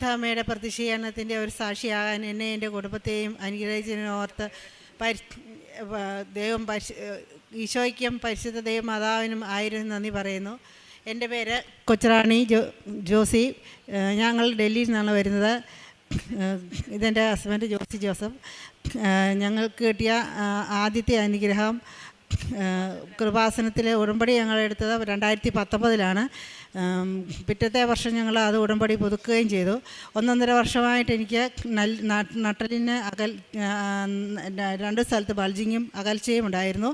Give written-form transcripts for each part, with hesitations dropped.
പരിശുദ്ധ അമ്മയുടെ പ്രതിഷേധത്തിൻ്റെ ഒരു സാക്ഷിയാകാൻ എന്നെ എൻ്റെ കുടുംബത്തെയും അനുഗ്രഹിച്ചതിനോർത്ത് ദൈവം ഈശോയ്ക്കും പരിശുദ്ധ ദൈവമാതാവിനും ആയിരം നന്ദി പറയുന്നു. എൻ്റെ പേര് കൊച്ചറാണി ജോസി. ഞങ്ങൾ ഡൽഹിയിൽ നിന്നാണ് വരുന്നത്. ഇതെൻ്റെ ഹസ്ബൻഡ് ജോസി ജോസഫ്. ഞങ്ങൾക്ക് കിട്ടിയ ആദ്യത്തെ അനുഗ്രഹം കൃപാസനത്തിലെ ഉടമ്പടി ഞങ്ങളെടുത്തത് 2019 പിറ്റത്തെ വർഷം ഞങ്ങൾ അത് ഉടമ്പടി പുതുക്കുകയും ചെയ്തു. 1.5 വർഷമായിട്ട് എനിക്ക് നട്ടലിന് 2 സ്ഥലത്ത് ബൾജിങ്ങും അകൽച്ചയും ഉണ്ടായിരുന്നു.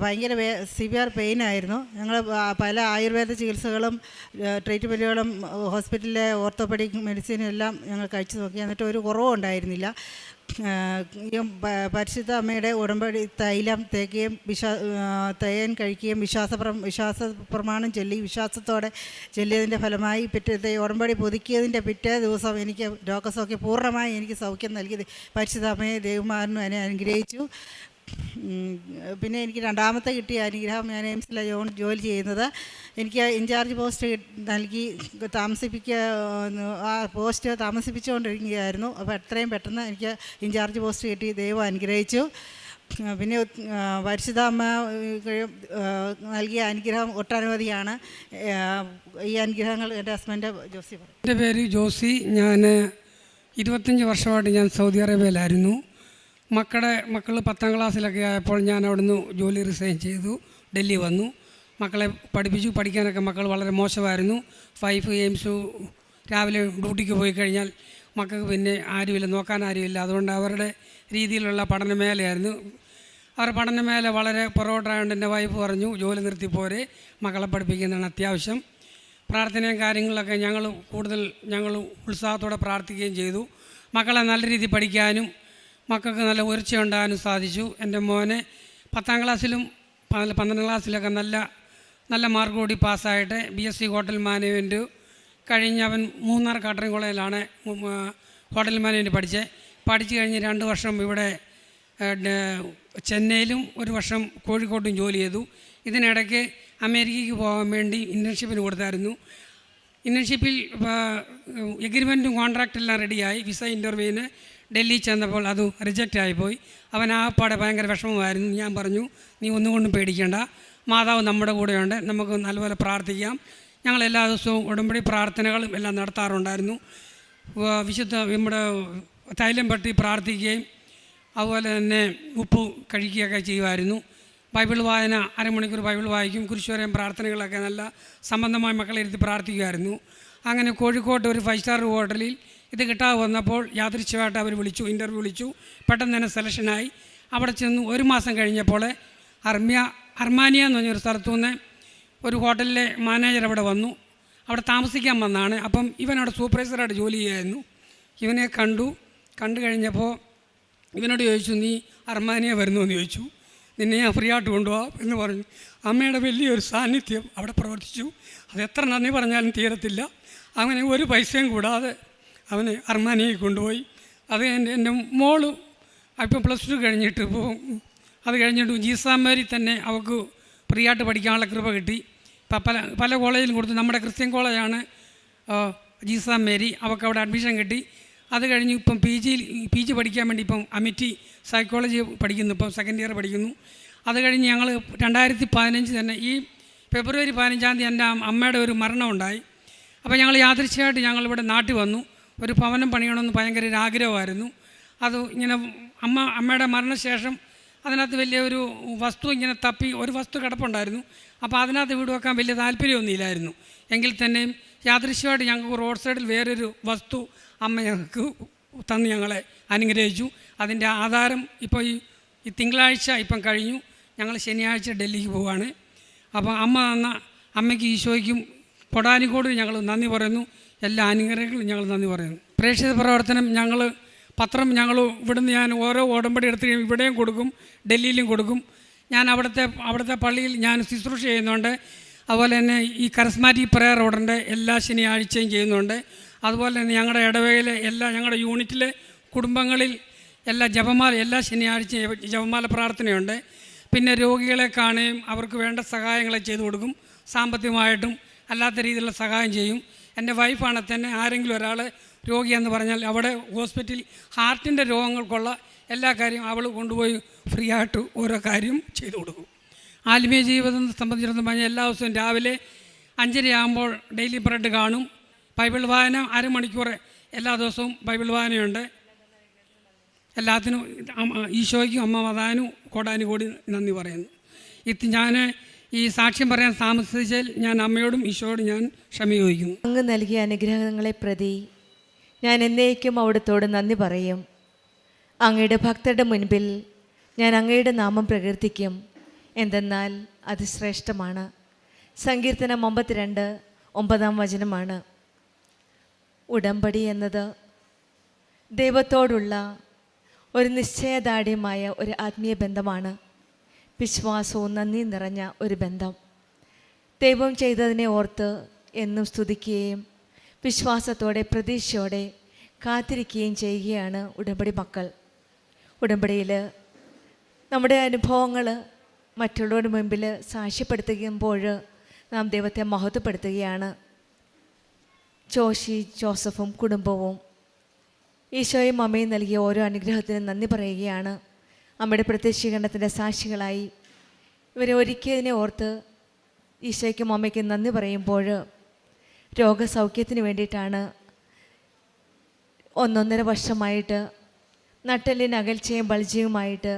ഭയങ്കര സിവിയർ പെയിനായിരുന്നു. ഞങ്ങൾ പല ആയുർവേദ ചികിത്സകളും ട്രീറ്റ്മെൻറ്റുകളും ഹോസ്പിറ്റലിലെ ഓർത്തോപെഡിക് മെഡിസിനും എല്ലാം ഞങ്ങൾ കഴിച്ചു നോക്കി. എന്നിട്ട് ഒരു കുറവും ഉണ്ടായിരുന്നില്ല. പരിശുദ്ധ അമ്മയുടെ ഉടമ്പടി തൈലം തേക്കുകയും തേൻ കഴിക്കുകയും വിശ്വാസ പ്രമാണം ചൊല്ലി വിശ്വാസത്തോടെ ചൊല്ലിയതിൻ്റെ ഫലമായി പിറ്റത്തെ ഉടമ്പടി പുതുക്കിയതിൻ്റെ പിറ്റേ ദിവസം എനിക്ക് രോഗസൗഖ്യം പൂർണ്ണമായി എനിക്ക് സൗഖ്യം നൽകി പരിശുദ്ധ അമ്മയെ ദൈവമാരനും എന്നെ അനുഗ്രഹിച്ചു. പിന്നെ എനിക്ക് രണ്ടാമത്തെ കിട്ടിയ അനുഗ്രഹം, ഞാൻ എയിംസിലെ ജോലി ചെയ്യുന്നത്. എനിക്ക് ഇൻചാർജ് പോസ്റ്റ് നൽകി ആ പോസ്റ്റ് താമസിപ്പിച്ചുകൊണ്ടിരിക്കുകയായിരുന്നു. അപ്പോൾ എത്രയും പെട്ടെന്ന് എനിക്ക് ഇൻചാർജ് പോസ്റ്റ് കിട്ടി. ദൈവം അനുഗ്രഹിച്ചു. പിന്നെ പരിശുദ്ധ അമ്മ നൽകിയ അനുഗ്രഹം ഒട്ടനവധിയാണ്. ഈ അനുഗ്രഹങ്ങൾ എൻ്റെ ഹസ്ബൻഡ് ജോസി പറയും. എൻ്റെ പേര് ജോസി. ഞാൻ 25 വർഷമായിട്ട് ഞാൻ സൗദി അറേബ്യയിലായിരുന്നു. മക്കൾ 10ാം ക്ലാസ്സിലൊക്കെ ആയപ്പോൾ ഞാൻ അവിടുന്ന് ജോലി റിസൈൻ ചെയ്തു ഡൽഹി വന്നു. മക്കളെ പഠിപ്പിച്ചു. പഠിക്കാനൊക്കെ മക്കൾ വളരെ മോശമായിരുന്നു. വൈഫ് എയിംസ് രാവിലെ ഡ്യൂട്ടിക്ക് പോയി കഴിഞ്ഞാൽ മക്കൾക്ക് പിന്നെ ആരുമില്ല, നോക്കാൻ ആരുമില്ല. അതുകൊണ്ട് അവരുടെ രീതിയിലുള്ള പഠനമേലയായിരുന്നു. അവരുടെ പഠനമേല വളരെ പുറകോട്ടായതുകൊണ്ട് എൻ്റെ വൈഫ് പറഞ്ഞു, ജോലി നിർത്തിപ്പോരെ, മക്കളെ പഠിപ്പിക്കുന്നതാണ് അത്യാവശ്യം. പ്രാർത്ഥനയും കാര്യങ്ങളിലൊക്കെ ഞങ്ങൾ ഉത്സാഹത്തോടെ പ്രാർത്ഥിക്കുകയും ചെയ്തു. മക്കളെ നല്ല രീതിയിൽ പഠിക്കാനും മക്കൾക്ക് നല്ല ഉയർച്ച ഉണ്ടാകാനും സാധിച്ചു. എൻ്റെ മോനെ 10ാം ക്ലാസ്സിലും 12ാം ക്ലാസ്സിലൊക്കെ നല്ല മാർക്ക് കൂടി പാസ്സായിട്ട് BSc ഹോട്ടൽ മാനേജ്മെൻറ്റ് കഴിഞ്ഞ് അവൻ മൂന്നാർ കാറ്ററിംഗ് കോളേജിലാണ് ഹോട്ടൽ മാനേജ്മെൻറ്റ് പഠിച്ചു കഴിഞ്ഞ് 2 വർഷം ഇവിടെ ചെന്നൈയിലും 1 വർഷം കോഴിക്കോട്ടും ജോലി ചെയ്തു. ഇതിനിടയ്ക്ക് അമേരിക്കയ്ക്ക് പോകാൻ വേണ്ടി ഇൻറ്റേൺഷിപ്പിന് കൊടുത്തായിരുന്നു. ഇൻറ്റേൺഷിപ്പിൽ എഗ്രിമെൻറ്റും കോൺട്രാക്റ്റെല്ലാം റെഡിയായി. വിസ ഇൻ്റർവ്യൂവിന് ഡൽഹി ചെന്നപ്പോൾ അത് റിജക്റ്റ് ആയിപ്പോയി. അവൻ ആപ്പാടെ ഭയങ്കര വിഷമമായിരുന്നു. ഞാൻ പറഞ്ഞു, നീ ഒന്നുകൊണ്ടും പേടിക്കേണ്ട, മാതാവ് നമ്മുടെ കൂടെയുണ്ട്, നമുക്ക് നല്ലപോലെ പ്രാർത്ഥിക്കാം. ഞങ്ങൾ എല്ലാ ദിവസവും ഉടമ്പടി പ്രാർത്ഥനകളും എല്ലാം നടത്താറുണ്ടായിരുന്നു. നമ്മുടെ തൈലം പറ്റി പ്രാർത്ഥിക്കുകയും അതുപോലെ തന്നെ ഉപ്പ് കഴിക്കുകയൊക്കെ ചെയ്യുമായിരുന്നു. ബൈബിൾ വായന, അരമണിക്കൂർ ബൈബിൾ വായിക്കും. കുരിശുവരെയും പ്രാർത്ഥനകളൊക്കെ നല്ല സംബന്ധമായി മക്കളെ ഇരുത്തി പ്രാർത്ഥിക്കുമായിരുന്നു. അങ്ങനെ കോഴിക്കോട്ട് ഒരു 5 സ്റ്റാർ ഹോട്ടലിൽ ഇത് കിട്ടാതെ വന്നപ്പോൾ യാദൃച്ഛികമായിട്ട് അവർ ഇൻ്റർവ്യൂ വിളിച്ചു. പെട്ടെന്ന് തന്നെ സെലക്ഷനായി. അവിടെ ചെന്ന് 1 മാസം കഴിഞ്ഞപ്പോൾ അർമാനിയ എന്ന് പറഞ്ഞൊരു സ്ഥലത്തുനിന്ന് ഒരു ഹോട്ടലിലെ മാനേജർ അവിടെ വന്നു. അവിടെ താമസിക്കാൻ വന്നതാണ്. അപ്പം ഇവനവിടെ സൂപ്പർവൈസറായിട്ട് ജോലി ചെയ്യായിരുന്നു. ഇവനെ കണ്ടു കഴിഞ്ഞപ്പോൾ ഇവനോട് ചോദിച്ചു, നീ അർമാനിയ വരുന്നു എന്ന് ചോദിച്ചു. നിന്നെ ഞാൻ ഫ്രീ ആയിട്ട് കൊണ്ടുപോകാം എന്ന് പറഞ്ഞു. അമ്മയുടെ വലിയൊരു സാന്നിധ്യം അവിടെ പ്രവർത്തിച്ചു. അത് എത്ര നന്ദി പറഞ്ഞാലും തീരത്തില്ല. അങ്ങനെ ഒരു പൈസയും കൂടാതെ അവനെ അർമാനിയയിൽ കൊണ്ടുപോയി. അത് എൻ്റെ മോള് ഇപ്പം +2 കഴിഞ്ഞിട്ട് ഇപ്പോൾ അത് കഴിഞ്ഞിട്ട് ജീസാമേരി തന്നെ അവൾക്ക് ഫ്രീ ആയിട്ട് പഠിക്കാനുള്ള കൃപ കിട്ടി. പല കോളേജിലും കൊടുത്തു. നമ്മുടെ ക്രിസ്ത്യൻ കോളേജാണ് ജീസാമേരി. അവൾക്ക് അവിടെ അഡ്മിഷൻ കിട്ടി. അത് കഴിഞ്ഞ് ഇപ്പം PG പഠിക്കാൻ വേണ്ടി ഇപ്പം അമിറ്റി സൈക്കോളജി പഠിക്കുന്നു. ഇപ്പം 2nd ഇയർ പഠിക്കുന്നു. അത് കഴിഞ്ഞ് ഞങ്ങൾ 2015 തന്നെ ഈ ഫെബ്രുവരി 15-ാം തീയതി എൻ്റെ അമ്മയുടെ ഒരു മരണമുണ്ടായി. അപ്പോൾ ഞങ്ങൾ യാദൃച്ഛികമായിട്ട് ഞങ്ങളിവിടെ നാട്ടിൽ വന്നു. ഒരു ഭവനം പണിയണമെന്ന് ഭയങ്കര ഒരു ആഗ്രഹമായിരുന്നു. അത് ഇങ്ങനെ അമ്മയുടെ മരണശേഷം അതിനകത്ത് വലിയ ഒരു വസ്തു ഇങ്ങനെ തപ്പി ഒരു വസ്തു കിടപ്പുണ്ടായിരുന്നു. അപ്പോൾ അതിനകത്ത് വീട് വെക്കാൻ വലിയ താല്പര്യമൊന്നുമില്ലായിരുന്നു. എങ്കിൽ തന്നെയും യാദൃശ്യമായിട്ട് ഞങ്ങൾക്ക് റോഡ് സൈഡിൽ വേറൊരു വസ്തു അമ്മ ഞങ്ങൾക്ക് തന്ന് ഞങ്ങളെ അനുഗ്രഹിച്ചു. അതിൻ്റെ ആധാരം ഇപ്പോൾ ഈ തിങ്കളാഴ്ച ഇപ്പം കഴിഞ്ഞു. ഞങ്ങൾ ശനിയാഴ്ച ഡൽഹിക്ക് പോവുകയാണ്. അപ്പോൾ അമ്മ തന്ന അമ്മയ്ക്ക് ഈശോയ്ക്കും പൊടാനിക്കോട് ഞങ്ങൾ നന്ദി പറയുന്നു. എല്ലാ അനുഗ്രഹങ്ങളും ഞങ്ങൾ നന്ദി പറയുന്നു. പ്രേക്ഷിത പ്രവർത്തനം പത്രം ഇവിടുന്ന് ഞാൻ ഓരോ ഉടമ്പടി എടുത്ത് ഇവിടെയും കൊടുക്കും, ഡൽഹിയിലും കൊടുക്കും. ഞാൻ അവിടുത്തെ പള്ളിയിൽ ഞാൻ ശുശ്രൂഷ ചെയ്യുന്നുണ്ട്. അതുപോലെ തന്നെ ഈ കരസ്മാറ്റിക് പ്രയർ ഓർഡറിൻ്റെ എല്ലാ ശനിയാഴ്ചയും ചെയ്യുന്നുണ്ട്. അതുപോലെ തന്നെ ഞങ്ങളുടെ ഇടവകയിലെ ഞങ്ങളുടെ യൂണിറ്റിലെ കുടുംബങ്ങളിൽ എല്ലാ ശനിയാഴ്ചയും ജപമാല പ്രാർത്ഥനയുണ്ട്. പിന്നെ രോഗികളെ കാണുകയും അവർക്ക് വേണ്ട സഹായങ്ങളെ ചെയ്തു കൊടുക്കും. സാമ്പത്തികമായിട്ടും അല്ലാത്ത രീതിയിലുള്ള സഹായം ചെയ്യും. എൻ്റെ വൈഫാണെങ്കിൽ തന്നെ ആരെങ്കിലും ഒരാൾ രോഗിയെന്ന് പറഞ്ഞാൽ അവിടെ ഹോസ്പിറ്റലിൽ ഹാർട്ടിൻ്റെ രോഗങ്ങൾക്കുള്ള എല്ലാ കാര്യവും അവൾ കൊണ്ടുപോയി ഫ്രീ ആയിട്ട് ഓരോ കാര്യം ചെയ്തു കൊടുക്കും. ആത്മീയ ജീവിതം സംബന്ധിച്ചിടത്തോളം പറഞ്ഞാൽ എല്ലാ ദിവസവും രാവിലെ 5:30 ആകുമ്പോൾ ഡെയിലി ബ്രെഡ് കാണും. ബൈബിൾ വായന അരമണിക്കൂർ എല്ലാ ദിവസവും ബൈബിൾ വായനയുണ്ട്. എല്ലാത്തിനും ഈശോയ്ക്കും അമ്മ മതാനും കോടാനുകൂടി നന്ദി പറയുന്നു. ഞാൻ ഈ സാക്ഷ്യം പറയാൻ താമസിച്ചാൽ ഞാൻ അമ്മയോടും ഈശോയോടും ഞാൻ ക്ഷമ ചോദിക്കുന്നു. അങ്ങ് നൽകിയ അനുഗ്രഹങ്ങളെ പ്രതി ഞാൻ എന്നേക്കും അവിടുത്തോട് നന്ദി പറയും. അങ്ങയുടെ ഭക്തരുടെ മുൻപിൽ ഞാൻ അങ്ങയുടെ നാമം പ്രകീർത്തിക്കും. എന്തെന്നാൽ അത് ശ്രേഷ്ഠമാണ്. സങ്കീർത്തനം 52:9 ഉടമ്പടി എന്നത് ദൈവത്തോടുള്ള ഒരു നിശ്ചയദാർഢ്യമായ ഒരു ആത്മീയ ബന്ധമാണ്. വിശ്വാസവും നന്ദി നിറഞ്ഞ ഒരു ബന്ധം. ദൈവം ചെയ്തതിനെ ഓർത്ത് എന്നും സ്തുതിക്കുകയും വിശ്വാസത്തോടെ പ്രതീക്ഷയോടെ കാത്തിരിക്കുകയും ചെയ്യുകയാണ് ഉടമ്പടി മക്കൾ. ഉടമ്പടിയിൽ നമ്മുടെ അനുഭവങ്ങൾ മറ്റുള്ളവരുടെ മുമ്പിൽ സാക്ഷ്യപ്പെടുത്തുമ്പോൾ നാം ദൈവത്തെ മഹത്വപ്പെടുത്തുകയാണ്. ജോസഫും കുടുംബവും ഈശോയും അമ്മയും നൽകിയ ഓരോ അനുഗ്രഹത്തിനും നന്ദി പറയുകയാണ്. അമ്മയുടെ പ്രത്യക്ഷീകരണത്തിൻ്റെ സാക്ഷികളായി ഇവരെ ഒരുക്കിയതിനെ ഓർത്ത് ഈശോയ്ക്കും അമ്മയ്ക്കും നന്ദി പറയുമ്പോൾ രോഗസൗഖ്യത്തിന് വേണ്ടിയിട്ടാണ് 1.5 വർഷമായിട്ട് നട്ടെല്ലിന് അകൽച്ചയും ബൾജിയുമായിട്ട്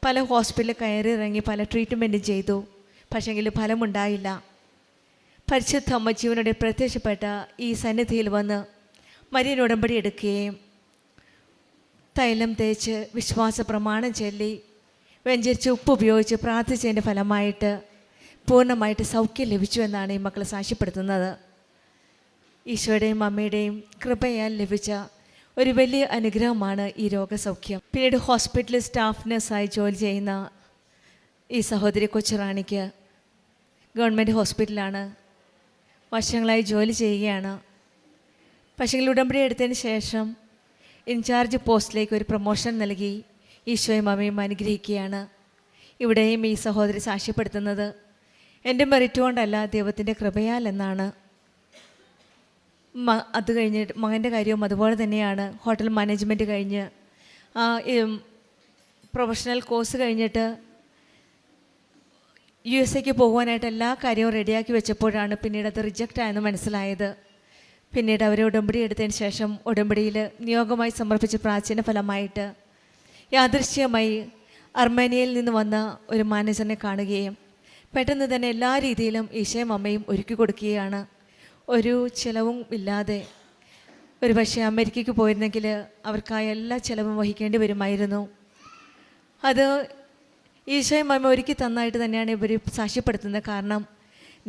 പല ഹോസ്പിറ്റലിൽ കയറിയിറങ്ങി പല ട്രീറ്റ്മെൻറ്റും ചെയ്തു. പക്ഷേങ്കിൽ ഫലമുണ്ടായില്ല. പരിശുദ്ധ അമ്മ ജീവനോടെ പ്രത്യക്ഷപ്പെട്ട ഈ സന്നിധിയിൽ വന്ന് മരിയൻ ഉടമ്പടി എടുക്കുകയും തൈലം തേച്ച് വിശ്വാസ പ്രമാണം ചൊല്ലി വെഞ്ചരിച്ച് ഉപ്പ് ഉപയോഗിച്ച് പ്രാർത്ഥിച്ചതിൻ്റെ ഫലമായിട്ട് പൂർണ്ണമായിട്ട് സൗഖ്യം ലഭിച്ചു എന്നാണ് ഈ മക്കൾ സാക്ഷ്യപ്പെടുത്തുന്നത്. ഈശോയുടെയും അമ്മയുടെയും കൃപയാൽ ലഭിച്ച ഒരു വലിയ അനുഗ്രഹമാണ് ഈ രോഗസൗഖ്യം. പിന്നീട് ഹോസ്പിറ്റലിൽ സ്റ്റാഫ് നഴ്സായി ജോലി ചെയ്യുന്ന ഈ സഹോദരി കൊച്ചുറാണിക്ക് ഗവൺമെൻറ് ഹോസ്പിറ്റലാണ് വർഷങ്ങളായി ജോലി ചെയ്യുകയാണ്. പക്ഷേ ഉടമ്പടി എടുത്തതിന് ശേഷം ഇൻചാർജ് പോസ്റ്റിലേക്ക് ഒരു പ്രൊമോഷൻ നൽകി ഈശോയും അമ്മയും അനുഗ്രഹിക്കുകയാണ്. ഇവിടെയും ഈ സഹോദരി സാക്ഷ്യപ്പെടുത്തുന്നത് എൻ്റെ മെറിറ്റ് കൊണ്ടല്ല, ദൈവത്തിൻ്റെ കൃപയാൽ എന്നാണ്. അത് കഴിഞ്ഞിട്ട് മകൻ്റെ കാര്യവും അതുപോലെ തന്നെയാണ്. ഹോട്ടൽ മാനേജ്മെൻറ്റ് കഴിഞ്ഞ് പ്രൊഫഷണൽ കോഴ്സ് കഴിഞ്ഞിട്ട് USA പോകുവാനായിട്ട് എല്ലാ കാര്യവും റെഡിയാക്കി വെച്ചപ്പോഴാണ് പിന്നീട് അത് റിജക്റ്റ് ആയെന്ന് മനസ്സിലായത്. പിന്നീട് അവർ ഉടമ്പടി എടുത്തതിന് ശേഷം ഉടമ്പടിയിൽ നിയോഗമായി സമർപ്പിച്ച പ്രാചീന ഫലമായിട്ട് യാദൃശ്ചികമായി അർമേനിയയിൽ നിന്ന് വന്ന ഒരു മാനേജറിനെ കാണുകയും പെട്ടെന്ന് തന്നെ എല്ലാ രീതിയിലും ഈശോയും അമ്മയും ഒരുക്കി കൊടുക്കുകയാണ്. ഒരു ചിലവും ഇല്ലാതെ. ഒരു പക്ഷേ അമേരിക്കയ്ക്ക് പോയിരുന്നെങ്കിൽ അവർക്കായ എല്ലാ ചിലവും വഹിക്കേണ്ടി വരുമായിരുന്നു. അത് ഈശോയും അമ്മ ഒരുക്കി തന്നായിട്ട് തന്നെയാണ് ഇവർ സാക്ഷ്യപ്പെടുത്തുന്നത്. കാരണം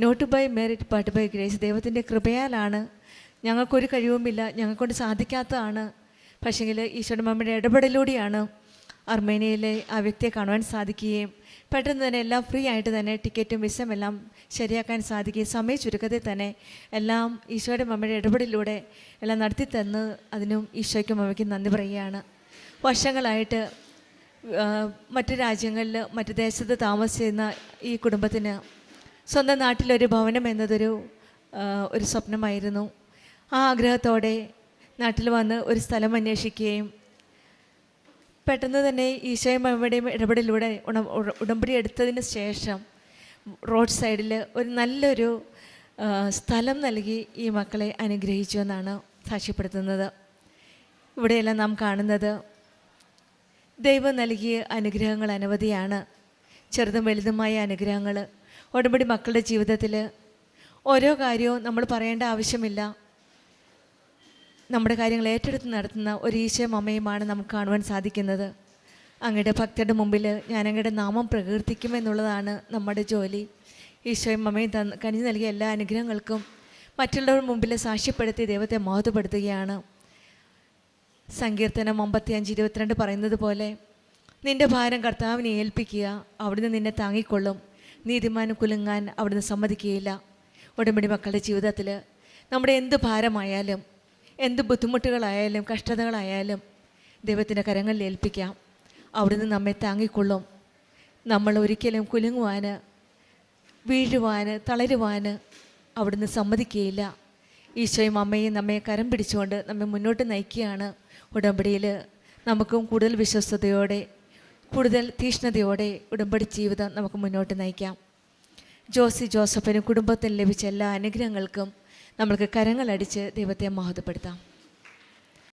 not by merit but by grace, ദൈവത്തിൻ്റെ കൃപയാലാണ്. ഞങ്ങൾക്കൊരു കഴിവുമില്ല, ഞങ്ങൾക്കൊണ്ട് സാധിക്കാത്തതാണ്. പക്ഷേങ്കിൽ ഈശോയുടെ അമ്മയുടെ ഇടപെടലിലൂടെയാണ് അർമേനിയയിലെ ആ വ്യക്തിയെ കാണുവാൻ സാധിക്കുകയും പെട്ടെന്ന് തന്നെ എല്ലാം ഫ്രീ ആയിട്ട് തന്നെ ടിക്കറ്റും വിസയും എല്ലാം ശരിയാക്കാൻ സാധിക്കുകയും സമയ ചുരുക്കത്തിൽ തന്നെ എല്ലാം ഈശോയുടെ അമ്മയുടെ ഇടപെടലിലൂടെ എല്ലാം നടത്തി തന്ന് അതിനും ഈശോയ്ക്കും അമ്മയ്ക്കും നന്ദി പറയുകയാണ്. വർഷങ്ങളായിട്ട് മറ്റു രാജ്യങ്ങളിൽ മറ്റു ദേശത്ത് താമസിക്കുന്ന ഈ കുടുംബത്തിന് സ്വന്തം നാട്ടിലൊരു ഭവനം എന്നതൊരു സ്വപ്നമായിരുന്നു. ആ ആഗ്രഹത്തോടെ നാട്ടിൽ വന്ന് ഒരു സ്ഥലം അന്വേഷിക്കുകയും പെട്ടെന്ന് തന്നെ ഈശോയും അമ്മയുടെയും ഇടപെടലിലൂടെ ഉടമ്പടി എടുത്തതിന് ശേഷം റോഡ് സൈഡിൽ ഒരു നല്ലൊരു സ്ഥലം നൽകി ഈ മക്കളെ അനുഗ്രഹിച്ചു എന്നാണ് സാക്ഷ്യപ്പെടുത്തുന്നത്. ഇവിടെയെല്ലാം നാം കാണുന്നത് ദൈവം നൽകിയ അനുഗ്രഹങ്ങൾ അനവധിയാണ്. ചെറുതും വലുതുമായ അനുഗ്രഹങ്ങൾ ഉടമ്പടി മക്കളുടെ ജീവിതത്തിൽ ഓരോ കാര്യവും നമ്മൾ പറയേണ്ട ആവശ്യമില്ല. നമ്മുടെ കാര്യങ്ങൾ ഏറ്റെടുത്ത് നടത്തുന്ന ഒരു ഈശോയും അമ്മയുമാണ് നമുക്ക് കാണുവാൻ സാധിക്കുന്നത്. അങ്ങയുടെ ഭക്തരുടെ മുമ്പിൽ ഞാൻ അങ്ങയുടെ നാമം പ്രകീർത്തിക്കുമെന്നുള്ളതാണ് നമ്മുടെ ജോലി. ഈശോയും അമ്മയും കനിഞ്ഞു നൽകിയ എല്ലാ അനുഗ്രഹങ്ങൾക്കും മറ്റുള്ളവരുടെ മുമ്പിൽ സാക്ഷ്യപ്പെടുത്തി ദൈവത്തെ മഹത്വപ്പെടുത്തുകയാണ്. സങ്കീർത്തനം 55:22 പറയുന്നത് പോലെ നിൻ്റെ ഭാരം കർത്താവിനെ ഏൽപ്പിക്കുക, അവിടുന്ന് നിന്നെ താങ്ങിക്കൊള്ളും. നീതിമാന് കുലുങ്ങാൻ അവിടുന്ന് സമ്മതിക്കുകയില്ല. ഉടമ്പടി മക്കളുടെ ജീവിതത്തിൽ നമ്മുടെ എന്ത് ഭാരമായാലും എന്ത് ബുദ്ധിമുട്ടുകളായാലും കഷ്ടതകളായാലും ദൈവത്തിൻ്റെ കരങ്ങളിൽ ഏൽപ്പിക്കാം. അവിടുന്ന് നമ്മെ താങ്ങിക്കൊള്ളും. നമ്മൾ ഒരിക്കലും കുലുങ്ങുവാൻ വീഴുവാൻ തളരുവാൻ അവിടുന്ന് സമ്മതിക്കുകയില്ല. ഈശോയും അമ്മയും നമ്മെ കരം പിടിച്ചുകൊണ്ട് നമ്മെ മുന്നോട്ട് നയിക്കുകയാണ്. ഉടമ്പടിയിൽ നമുക്കും കൂടുതൽ വിശ്വസ്തയോടെ, കൂടുതൽ തീഷ്ണതയോടെ ഉടമ്പടി ജീവിതം നമുക്ക് മുന്നോട്ട് നയിക്കാം. ജോസി ജോസഫിനും കുടുംബത്തിന് ലഭിച്ച എല്ലാ അനുഗ്രഹങ്ങൾക്കും നമ്മൾക്ക് കരങ്ങളടിച്ച് ദൈവത്തെ മഹത്വപ്പെടുത്താം.